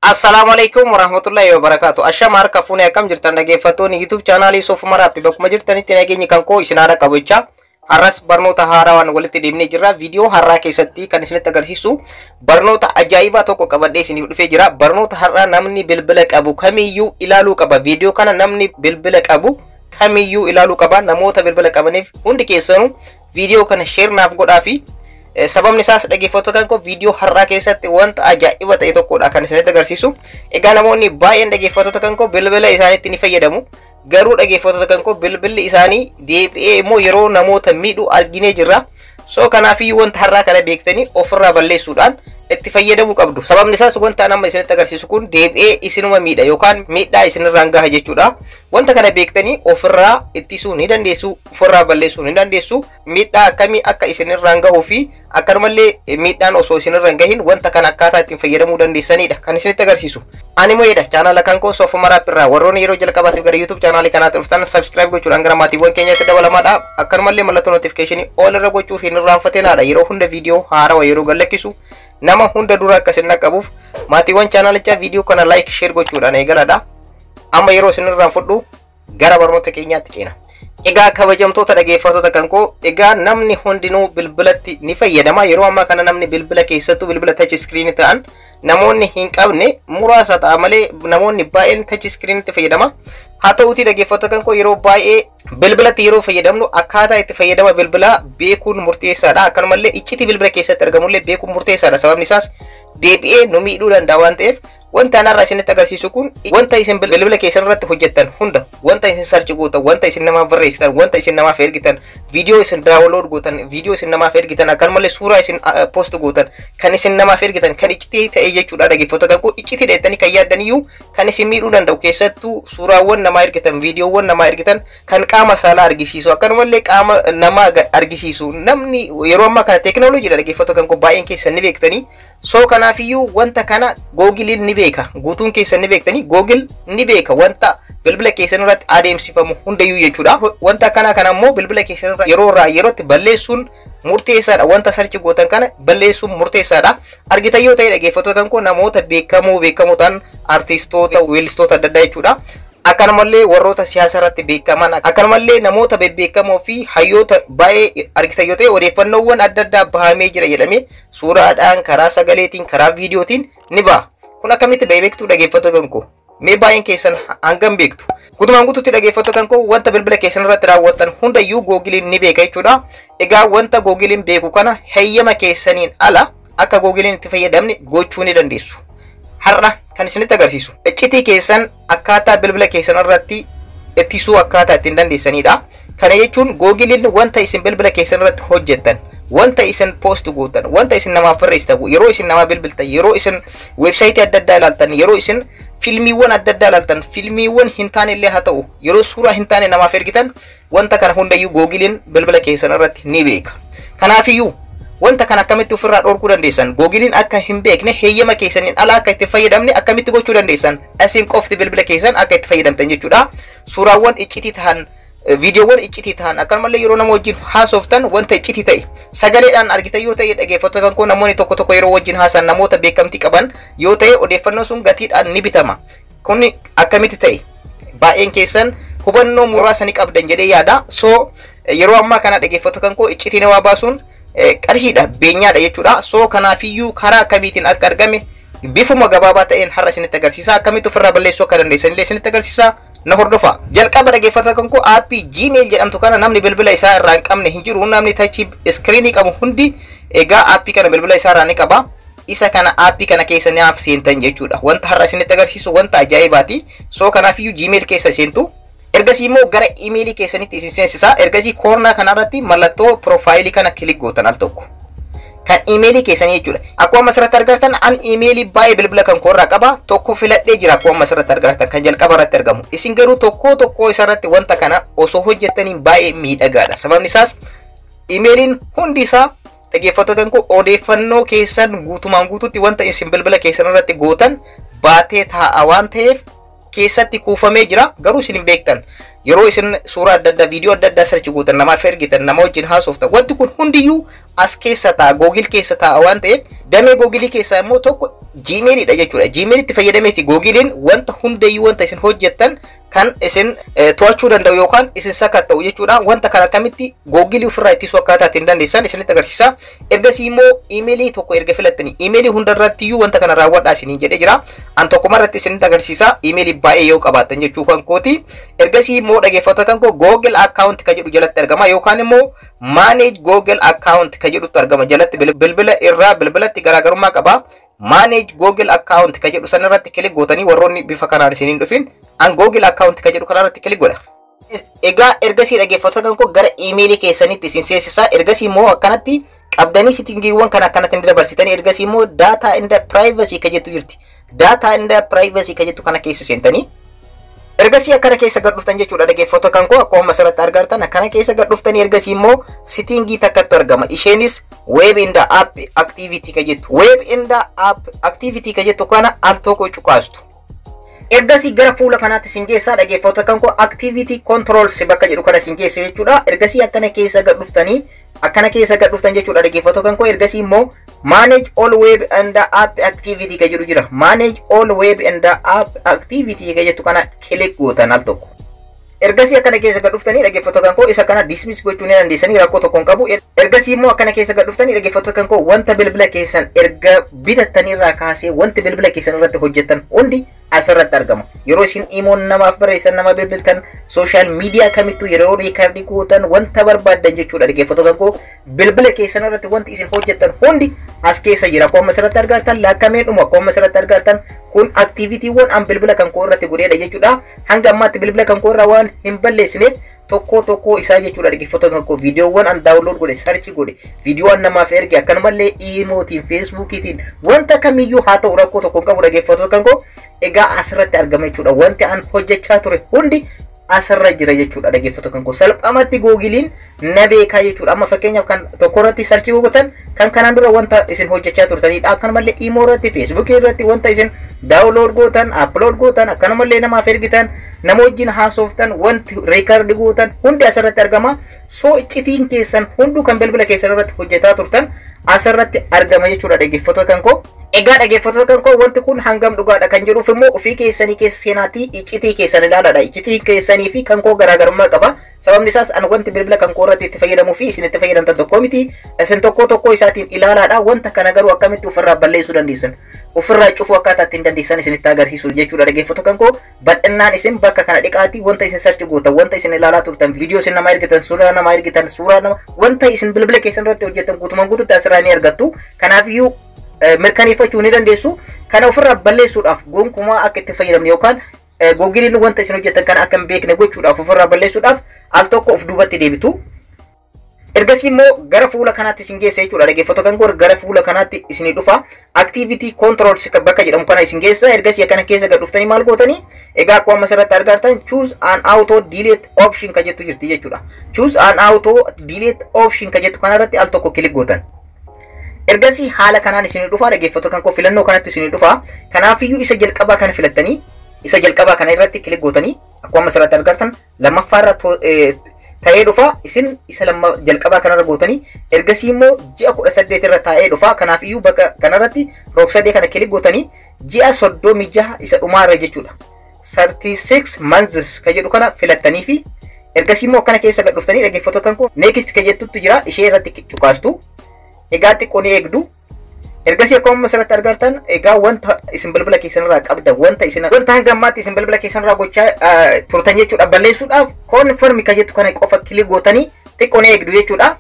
Assalamualaikum warahmatullahi wabarakatuh. Asham harka fuune akkam jirtan dhaggeeffattoonni YouTube channel Sofumara fi bakkuma jirtanitti nageenyi kan koo isin haadha qabecha. Har'as barnoota haarawaan walitti deemnee jirra. Viidiyoo har'aa keessatti kan isinitti agarsiisu barnoota ajaa'ibaa tokko qabadhee isiniif dhufee jira. Barnoota har'aa namni bilbila qabu kamiyyuu ilaaluu qaba. Viidiyoo kana namni bilbila qabu kamiyyuu ilaaluu qaba. Namoota bilbila qabaniif hundi keessanuu viidiyoo kana share naaf godhaa fi sababni isaas dhaggeeffattoota koo viidiyoo har'aa keessatti wanta ajaa'iba ta'e tokkodha kan isinitti agarsiisu. Egaa namoonni baay'een dhaggeeffattoota koo bilbila isaaniitti ni fayyadamu. Garuu dhaggeeffattoota koo bilbilli isaanii deebi'ee immoo yeroo namoota miidhu arginee jirra. So kanaafiyyuu wanta har'aa kana beektanii ofirraa balleessuudhaan itti fayyadamuu qabdu. Sababni isaas wanta nama isinitti agarsiisu kun deebi'ee isinuma miidha yookaan miidhaa isinirraan gaha jechuudha. Wanta kana beektanii ofirraa ittisuu ni dandeessu, ofirraa balleessuu ni dandeessu. Miidhaa akkamii akka isinirraan gahuu fi akkanumallee miidhaan osoo isinirraan gahin wanta kana akkaataa ittiin fayyadamuu dandeessanidha kan isinitti agarsiisu. Ani mo'eedha chaanala kan koo Sofumara irraa warroonni yeroo jalqabaatiif gara YouTube chaanalii kanaatti dhuftan subscribe gochuudhaan gara maatiiwwan keenyatti dabalamaadha. Akkanumallee mallattoo notification all irra gochuu hin irraanfatinaadha. Yeroo hunda viidiyoo haarawaa yeroo gadhiisu nama hunda dura akka isin qabuuf maatiiwwan chaanalichaa viidiyoo kana like share gochuudhaan eegaladha. Amma yeroo isin irraanfadhu gara barnoota keenyaatti ceena. Egaa kabajamtoota dhaggeeffattoota kan koo, egaa namni hundinuu bilbilatti ni fayyadama. Yeroo ammaa kana namni bilbila keessattuu bilbila touch screen ta'an namoonni hin qabne muraasa ta'a malee namoonni baay'een touch screen itti fayyadama. Haa ta'uutii dhaggeeffattoota kan koo yeroo baay'ee bilbilatti yeroo fayyadamnu akkaataa itti fayyadama bilbilaa beekuun murteessaadha. Akkanumallee iccitii bilbila keessatti argamullee beekuun murteessaadha. Sababni isaas deebi'ee nu miidhuu danda'a waan ta'eef wanta anarraa isinitti agarsiisu kun wanta isin bilbila keessan irratti hojjettan hunda, wanta isin search gootan, wanta isin namaaf barreessitan, wanta isin namaaf ergitan, viidiyoo isin download gootan, viidiyoo isin namaaf ergitan, akkanumallee suuraa isin post gootan, kan isin namaaf ergitan, kan iccitii ta'e jechuudha dhaggeeffattoota kan koo. Iccitii dheettanii kan yaaddaniyyuu kan isin miidhuu danda'u keessattuu suuraawwan namaa ergitan, viidiyoowwan namaa ergitan kan qaama saalaa argisiisu, akkanumallee qaama namaa argisiisu. Namni yeroo ammaa kana teekinooloojiidha dhaggeeffattoota kan koo, baay'een keessan ni beektanii. So kanaafiyyuu wanta kana Googiliin ni beeka, guutuun keessan ni beektanii Googil ni beeka wanta bilbila keessan irratti adeemsifamu hundayyuu jechuudha. Wanta kana ammoo bilbila keessan irra yeroo irraa yerootti balleessuun murteessaadha. Wanta sarchi gootan kana balleessuun murteessaadha. Argitan yoo ta'e dhaggeeffattoota kan koo namoota beekamoo ta'an artistoota, weellistoota adda addaa jechuudha. Akkanumallee warroota siyaasa irratti beekaman, akkanumallee namoota bebbeekamoo fi hayyoota baay'ee argitan yoo ta'e odeeffannoowwan adda addaa bahamee jira jedhamee suuraadhaan, karaa sagaleetiin, karaa viidiyootiin ni baha. Kun akkamitti bahee beektu dhaggeeffattoota kan koo? Mee baay'een keessan hangam beektu? Guutumaan guutuutti dhaggeeffattoota kan koo wanta bilbila keessan irratti raawwattan hundayyuu Googiliin ni beeka jechuudha. Egaa wanta Googiliin beeku kana heeyyama keessaniin ala akka Googiliin itti fayyadamne gochuu ni dandeessu. Har'a kan isinitti agarsiisu iccitii keessan akkaataa bilbila keessan irratti ittisuu akkaataa ittiin dandeessanidha. Kana jechuun Googiliin wanta isin bilbila keessan irratti hojjettan, wanta isin post gootan, wanta isin namaaf barreessitan, yeroo isin namaa bilbiltan, yeroo isin weebsaayitii adda addaa ilaaltan, yeroo isin filmiiwwan adda addaa ilaaltan, filmiiwwan hin taane illee haa ta'u, yeroo suuraa hin taane namaaf ergitan, wanta kana hundayyuu Googiliin bilbila keessan irratti ni beeka. Kanaafiyyuu wanta kana akkamitti ofirraa dhorkuu dandeessan? Googiliin akka hin beekne heeyyama keessaniin ala akka itti fayyadamne akkamitti gochuu dandeessan? Isin qofti bilbila keessan akka itti fayyadamtan jechuudha. Suuraawwan iccitii ta'an, viidiyoowwan iccitii ta'an, akkanumallee yeroo nama wajjin haasoftan wanta iccitii ta'e sagaleedhaan argitan yoo ta'e dhaggeeffattoota kan koo, namoonni tokko tokko yeroo wajjin haasan namoota beekamtii qaban yoo ta'e odeeffannoon sun gatiidhaan ni bitama. Kun akkamitti ta'e? Baay'een keessan hubannoo muraasa ni qabdan jedhee yaada. So yeroo ammaa kana dhaggeeffattoota kan koo iccitii nawaa baasuun qarshiidha, beenyaadha jechuudha. So kanaafiyyuu karaa akkamiitiin akka argame bifuma gabaabaa ta'een har'a isinitti agarsiisa. Akkamitti ofirraa balleessuu akka dandeessanillee isinitti agarsiisa. Na hordofa. Jalqaba dhaggeeffattoota kan koo aappii Gmail jedhamtu kana namni bilbila isaa irraa hin qabne hin jiru. Namni touch screen qabu hundi egaa aappii kana bilbila isaa irraa ni qaba. Isa kana aappii kana keessa naaf seentan jechuudha. Wanta har'a isinitti agarsiisu wanta ajaa'ibaati. So kanaafiyyuu Gmail keessa seentu. Ergasii immoo gara emailii keessanitti isin seensisa. Ergasii koornaa kanarratti mallattoo profaayilii kana kilik gootan al tokko. Kan emailii keessanii jechuudha. Akkuma asirratti argartan an emailii baay'ee bilbila kan koorraa qaba. Tokko filadhee jira akkuma asirratti argartan kan jalqaba irratti argamu. Isin garuu tokko isarratti wanta kana osoo hojjettaniin baay'ee miidhagaadha. Sababni isaas emailiin hundi isaa dhaggeeffattoota kan koo odeeffannoo keessan guutumaan guutuutti wanta isin bilbila keessan irratti gootan baatee taa'a waan ta'eef keessatti kuufamee jira. Garuu isin hin beektan. Yeroo isin suuraa adda addaa, viidiyoo adda addaa search gootan, namaaf ergitan, nama wajjin haasoftan, wanti kun hundiyyuu as keessa ta'a, Google keessa ta'a waan ta'eef damee Google keessaa immoo tokko Gmail dha jechuudha. Gmail itti fayyadameeti Googlein wanta hundayyuu wanta isin hojjettan kan isin to'achuu danda'u yookaan isin sakatta'u jechuudha. Wanta kana akkamitti Google ofirraa ittisuu akkaataa ittiin dandeessan isinitti agarsiisa. Ergasii immoo emailii tokko erga filattanii emailii hundarratti iyyuu wanta kana raawwadhaa isiniin jedhee jira. An tokkumarratti isinitti agarsiisa emailii baay'ee yoo qabaattan jechuu kan kooti. Ergasii immoo dhaggeeffattoota kan koo Google account ka jedhu jalatti argama yookaan immoo manage Google account ka jedhutu argama jalatti bilbila irraa bilbilatti garaagarummaa qaba. Manage Google account ka jedhu sanarratti kilik gootanii warroonni bifa kanaan isiniin dhufin an Google account ka jedhu kanarratti kilik godha. Egaa ergasii dhaggeeffattoota kan koo gara emailii keessanitti isin seensisa. Ergasii immoo akkanatti qabdanii settingiiwwan kana akkanatti dabarsitanii ergasii immoo data and privacy ka jettu jirti. Data and privacy ka jettu kana keessa seentanii ergasii akkana keessa gad dhuftan jechuudha. Dhaggeeffattoota kan koo akkuma asirratti argartan akkana keessa gad dhuftanii ergasii immoo settingii takkatu argama. Isheenis web in the app activity ka jettu. Web in the app activity ka jettu kana al tokko cuqaastu. Ergasii gara fuula kanaatti isin geessaa. Dhaggeeffattoota kan koo activity controls bakka jedhu kana isin geessa jechuudha. Ergasii akkana keessa gad dhuftanii akkana keessa gad dhuftan jechuudha. Dhaggeeffattoota kan koo ergasii immoo manage all web and app activity ka jedhu jira. Manage all web and app activity ka jettu kana kilik gootan al tokko. Ergasii akkana keessa gad dhuftanii dhaggeeffattoota kan koo isa kana dismiss gochuu ni dandeessanii rakkoo tokko hin qabu. Ergasii immoo akkana keessa gad dhuftanii dhaggeeffattoota kan koo wanta bilbila keessan erga bitattaniirraa kaasee wanti bilbila keessan irratti hojjettan hundi asirratti argama. Yeroo isin imoon namaaf barreessan nama bilbiltan social media kamittuu yeroo riikardii gootan wanta barbaaddan jechuudha. Dhaggeeffattoota kan koo bilbila keessan irratti wanti isin hojjettan hundi as keessa jira. Akkuma asirratti argartan lakkamee dhuma akkuma asirratti argartan kun activity-wwan an bilbila kan koo irratti godheedha jechuudha. Hanga ammaatti bilbila kan koo irraa waan hin balleessineef tokko isaa jechuudha. Dhaggeeffattoota kan koo viidiyoowwan an daawunlood godhe sarchi godhe viidiyoo namaaf erge akkanumallee iimootiin feesbuukiitiin wanta kamiyyuu haa ta'u rakkoo tokko hin qabu. Dhaggeeffattoota kan koo egaa asirratti argama jechuudha. Wanti an hojjechaa ture hundi asirra jira jechuudha. Dhaggeeffattoota kan koo salphamatti Googlein na beekaa jechuudha. Amma fakkeenyaaf kan tokko irratti sarchi gootan kan kanaan dura wanta isin hojjechaa turtanidha. Akkanumallee iimoo irratti feesbuukii irratti wanta isin daawunlood gootan upload gootan akkanumallee namaaf ergitan nama wajjin haasoftan wanti reekardii gootan hundi asirratti argama. So iccitiin keessan hunduu kan bilbila keessan irratti hojjetaa turtan asirratti argama jechuudha. Dhaggeeffattoota kan koo egaa dhaggeeffattoota kan koo wanti kun hangam dhugaadha kan jedhuuf immoo ofii keessanii keessa seenaatii iccitii keessan ilaaladha. Iccitii keessanii fi kan koo garaagarummaa qaba. Sababni isaas an wanti bilbila kan koo irratti itti fayyadamuu fi isin itti fayyadamtan tokko miti. Isin tokko isaatiin ilaalaadha. Wanta kana garuu akkamitti ofirraa balleessuu dandeessan ofirraa cufuu akkaataa ittiin dandeessan isinitti agarsiisu jechuudha. Dhaggeeffattoota kan koo bal'innaan isin bakka kana dhiqaatii wanta isin sarchi gootan wanta isin ilaalaa turtan viidiyoo isin namaa ergitan suuraa namaa ergitan suuraa nama wanta isin bilbila keessan irratti hojjetan guutumaan guutuutti asirraa ni argattu. Kanaafiyyuu mirkaneeffachuu ni dandeessu. Kana ofirraa balleessuudhaaf gonkumaa akka itti fayyadamne yookaan Googlein wanta isin hojjetan kana akka hin beekne gochuudhaaf ofirraa balleessuudhaaf al tokko of duubatti deebitu. Ergasii immoo gara fuula kanaatti isin geessa jechuudha. Dhaggeeffattoota kan koo gara fuula kanaatti isin dhufa. Activity controls bakka jedhamu kana isin geessa. Ergasii akkana keessa gad dhuftanii maal gootanii egaa akkuma asirratti argartan choose an auto delete option ka jettu jirti jechuudha. Choose an auto delete option ka jettu kanarratti al tokko kilik gootan. Ergasii haala kanaan isin dhufa. Dhaggeeffattoota kan koo filannoo kanatti isin dhufa. Kanaafiyyuu isa jalqabaa kana filattanii isa jalqabaa kana irratti kilik gootanii akkuma asirratti argartan lammaffaarra ta'ee dhufa. Isin isa jalqabaa kanarra gootanii ergasii immoo ji'a 18 irra taa'ee dhufa. Kanaafiyyuu bakka kanarratti roobsadee kana kilik gootanii ji'a 36 isa dhumaarra jechuudha. 36 months ka jedhu kana filattanii fi ergasii immoo akkana keessa gad dhuftanii dhaggeeffattoota kan koo next ka jettutu jira. Ishee irratti cuqaastu. Egaa xiqqoo ni eegdu. Ergasii akkuma asirratti argartan egaa wanta isin bilbila keessan irraa qabda wanta hanga ammaatti isin bilbila keessan irraa gochaa turtan jechuudha. Balleessuudhaaf confirm ka jettu kana qofa kilik gootanii xiqqoo ni eegdu jechuudha.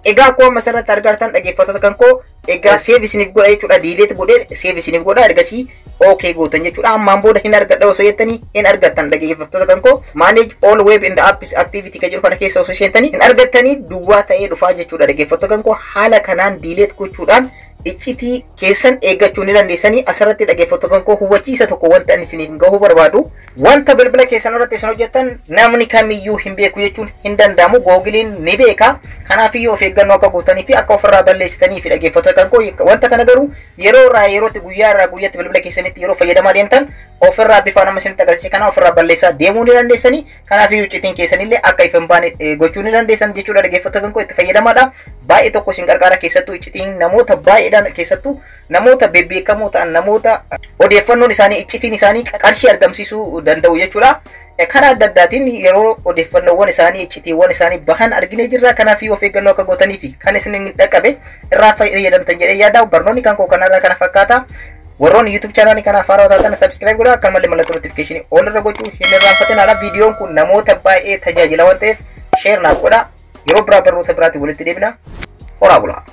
Egaa akkuma asirratti argartan dhaggeeffattoota kan koo egaa save isiniif godha jechuudha. Delete godhee save isiniif godha. Ergasii okay gootan jechuudha. Ammaan booda hin argadha osoo jettanii hin argattan. Dhaggeeffattoota kan koo manage all web and apps activity ka jedhu kana keessa osoo seentanii hin argattanii duwwaa ta'ee dhufaa jechuudha. Dhaggeeffattoota kan koo haala kanaan delete gochuudhaan iccitii keessan eeggachuu ni dandeessanii. Asirratti dhaggeeffattoota kan koo hubachiisa tokko wanta ani isiniif gahuu barbaadu wanta bilbila keessan irratti isin hojjettan namni kamiyyuu hin beeku jechuun hin danda'amu. Googlein ni beeka. Kanaafiyyuu of eeggannoo akka gootanii fi akka ofirraa balleessitanii fi dhaggeeffattoota kan koo wanta kana garuu yeroo irraa yerootti guyyaa irraa guyyaatti bilbila keessanitti yeroo fayyadamaa deemtan ofirraa bifa nama isinitti agarsiise kana ofirraa balleessaa deemuu ni dandeessanii. Kanaafiyyuu iccitiin keessanillee akka if hin baane gochuu ni dandeessan jechuudha. Dhaggeeffattoota kan koo itti fayyadamaadha. Baay'ee tokko isin gargaara keessattuu iccitiin namoota baay'eedhaan keessattuu namoota bebbeekamoo ta'an namoota odeeffannoon isaanii iccitiin isaanii qarshii argamsiisuu danda'u jechuudha. Karaa adda addaatiin yeroo odeeffannoowwan isaanii iccitiiwwan isaanii bahan arginee jirra. Kanaaf of eeggannoo akka gootanii fi kan isin dhaqqabe irraa fayyadamtan jedhee yaada. Barnoonni kan koo kanarraa kana fakkaata. Warroonni YouTube channel kana haaraa taatan subscribe godhaa, akka malee mallattoo notification all irra gochuu hin irraanfatinaa. Viidiyoon kun namoota baay'ee tajaajila waan ta'eef share naaf godhaa. Yeroo biraa barnoota biraatti walitti deebina. Horaa bulaa.